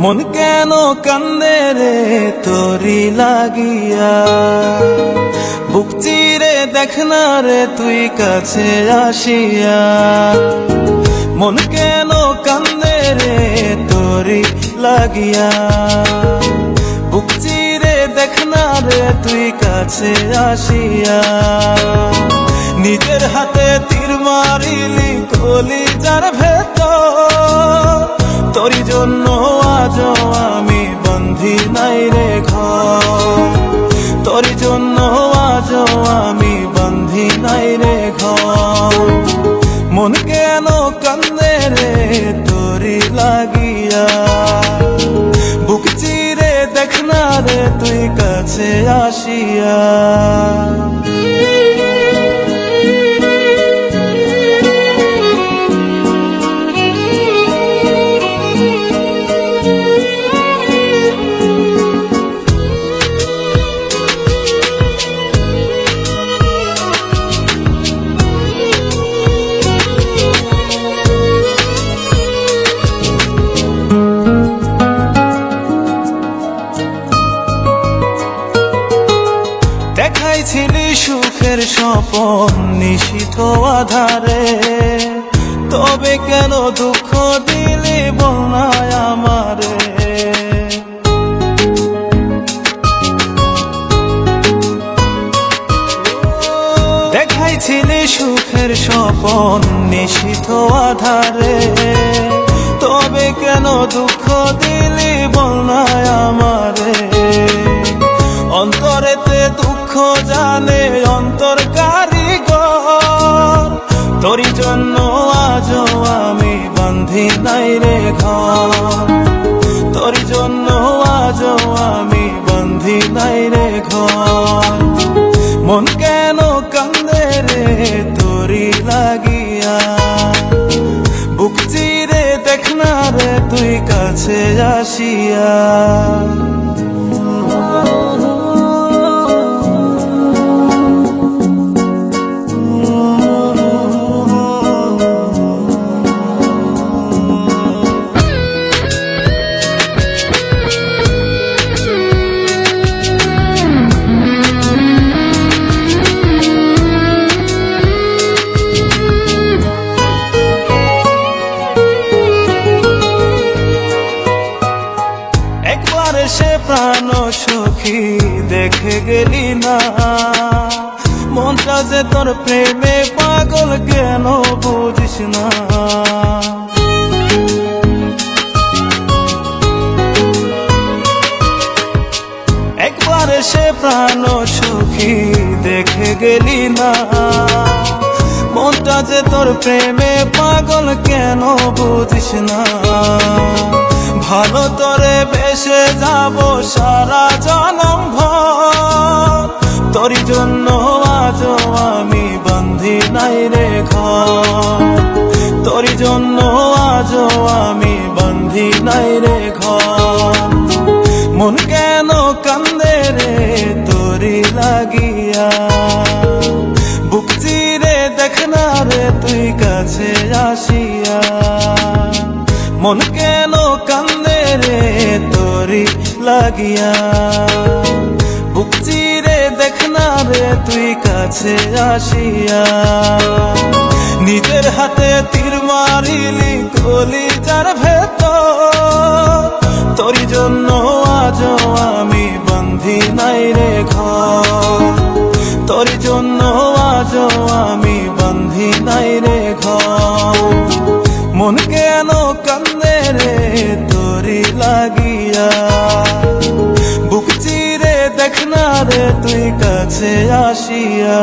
মন কেন কান্দে রে তোরি লাগিয়া, বুক চিরে দেখ না রে তুই কাছে আসিয়া। মন কেন কান্দে রে তোরি লাগিয়া, বুক চিরে দেখ না রে তুই কাছে আসিয়া। নিজের হাতে তীর মারিলি কলিজার ভেতর, তোরি জন্য আজও আমি বন্ধি নাই রে ঘর, তোরি জন্য আজও আমি বন্ধি নাই রে ঘর। মন কেন কান্দে রে তোরি লাগিয়া, বুক চিরে দেখ না রে তুই কাছে আসিয়া। দেখাইছিলি সুখের স্বপন নিশীথ আধারে, তবে কেন দুঃখ দিলি বল না আমারে। দেখাইছিলি সুখের স্বপন নিশীথ আধারে, তবে কেন দুঃখ দিলি বল না আমারে। অন্তরেতে দুঃখ জানে অন্তর কারিগর, তোরি জন্য আজও আমি বান্ধি নাই রে ঘর, তোরি জন্য আজও আমি বান্ধি নাই রে ঘর। মন কেন কান্দে রে তোরি লাগিয়া, বুক চিরে দেখ না রে তুই কাছে আসিয়া। সে প্রাণ সখী দেখে গেলি না, মনটা যে তোর প্রেমে পাগল কেন বুঝিস না। একবার সে প্রাণ সখী দেখে গেলি না, মনটা যে তোর প্রেমে পাগল কেন বুঝিস না। ভালো তোরে বেসে যাব সারা জনম ভর, তোরি জন্য আজও আমি বন্ধি নাই রে ঘর, তোরি জন্য আজও আমি বন্ধি নাই রে ঘর। মন কেন কান্দে রে তোরি লাগিয়া, বুক চিরে দেখ না রে তুই কাছে আসিয়া। মন কেন কান্দে রে তোরি লাগিয়া, বুক চিরে দেখ না রে তুই কাছে আসিয়া। নিজের হাতে তীর মারিলি কলিজার ভেতর, তোরি জন্য আজও আমি বন্ধি নাই রে ঘর, তোরি জন্য আজও আমি বন্ধি নাই রে ঘর। মন কেন কান্দে রে তোরি লাগিয়া, বুক চিরে দেখ না রে তুই কাছে আসিয়া।